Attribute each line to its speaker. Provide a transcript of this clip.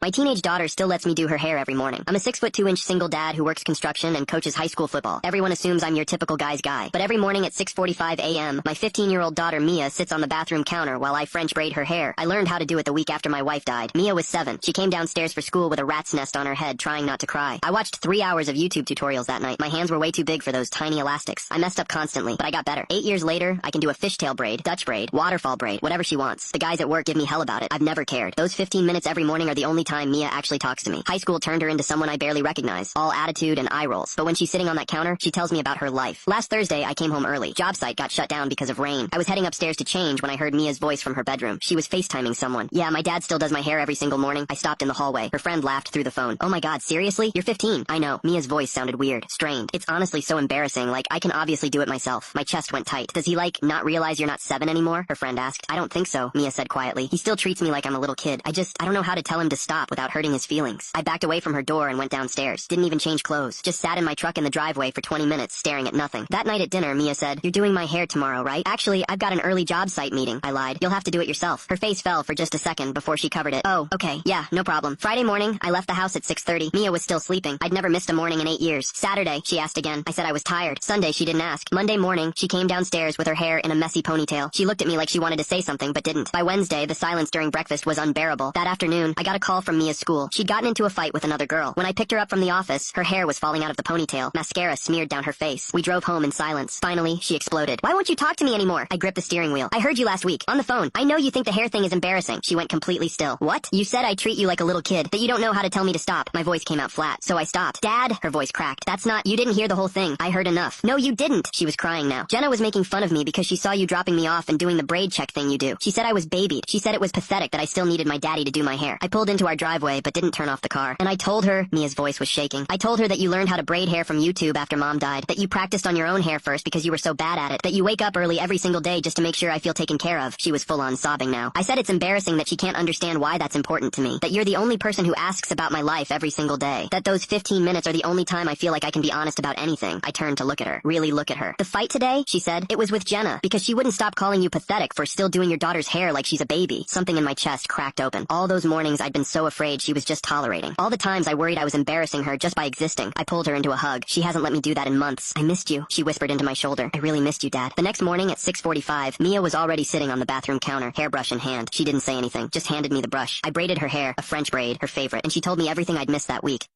Speaker 1: My teenage daughter still lets me do her hair every morning. I'm a 6'2" single dad who works construction and coaches high school football. Everyone assumes I'm your typical guy's guy. But every morning at 6:45 a.m., my 15-year-old daughter Mia sits on the bathroom counter while I French braid her hair. I learned how to do it the week after my wife died. Mia was 7. She came downstairs for school with a rat's nest on her head, trying not to cry. I watched 3 hours of YouTube tutorials that night. My hands were way too big for those tiny elastics. I messed up constantly, but I got better. 8 years later, I can do a fishtail braid, Dutch braid, waterfall braid, whatever she wants. The guys at work give me hell about it. I've never cared. Those 15 minutes every morning are the only time Mia actually talks to me. High school turned her into someone I barely recognize, all attitude and eye rolls. But when she's sitting on that counter, she tells me about her life. Last Thursday, I came home early. Job site got shut down because of rain. I was heading upstairs to change when I heard Mia's voice from her bedroom. She was FaceTiming someone. Yeah, my dad still does my hair every single morning. I stopped in the hallway. Her friend laughed through the phone. Oh my god, seriously? You're 15. I know. Mia's voice sounded weird, strained. It's honestly so embarrassing, like I can obviously do it myself. My chest went tight. Does he not realize you're not 7 anymore? Her friend asked. I don't think so, Mia said quietly. He still treats me like I'm a little kid. I don't know how to tell him to stop without hurting his feelings. I backed away from her door and went downstairs. Didn't even change clothes. Just sat in my truck in the driveway for 20 minutes staring at nothing. That night at dinner, Mia said, "You're doing my hair tomorrow, right?" "Actually, I've got an early job site meeting." I lied. "You'll have to do it yourself." Her face fell for just a second before she covered it. "Oh, okay. Yeah, no problem." Friday morning, I left the house at 6:30. Mia was still sleeping. I'd never missed a morning in 8 years. Saturday, she asked again. I said I was tired. Sunday, she didn't ask. Monday morning, she came downstairs with her hair in a messy ponytail. She looked at me like she wanted to say something, but didn't. By Wednesday, the silence during breakfast was unbearable. That afternoon, I got a call from Mia's school. She'd gotten into a fight with another girl. When I picked her up from the office, her hair was falling out of the ponytail. Mascara smeared down her face. We drove home in silence. Finally, she exploded. "Why won't you talk to me anymore?" I gripped the steering wheel. "I heard you last week. On the phone. I know you think the hair thing is embarrassing." She went completely still. "What? You said I treat you like a little kid, that you don't know how to tell me to stop." My voice came out flat, so I stopped. "Dad!" Her voice cracked. You didn't hear the whole thing. I heard enough." "No, you didn't." She was crying now. "Jenna was making fun of me because she saw you dropping me off and doing the braid check thing you do. She said I was babied. She said it was pathetic that I still needed my daddy to do my hair." I pulled into our driveway but didn't turn off the car. And I told her, Mia's voice was shaking. I told her that you learned how to braid hair from YouTube after Mom died, that you practiced on your own hair first because you were so bad at it, that you wake up early every single day just to make sure I feel taken care of. She was full on sobbing now. I said it's embarrassing that she can't understand why that's important to me, that you're the only person who asks about my life every single day, that those 15 minutes are the only time I feel like I can be honest about anything. I turned to look at her, really look at her. "The fight today," she said, "it was with Jenna, because she wouldn't stop calling you pathetic for still doing your daughter's hair like she's a baby." Something in my chest cracked open. All those mornings I'd been so afraid she was just tolerating. All the times I worried I was embarrassing her just by existing. I pulled her into a hug. She hasn't let me do that in months. "I missed you," she whispered into my shoulder. "I really missed you, Dad." The next morning at 6:45, Mia was already sitting on the bathroom counter, hairbrush in hand. She didn't say anything, just handed me the brush. I braided her hair, a French braid, her favorite, and she told me everything I'd missed that week.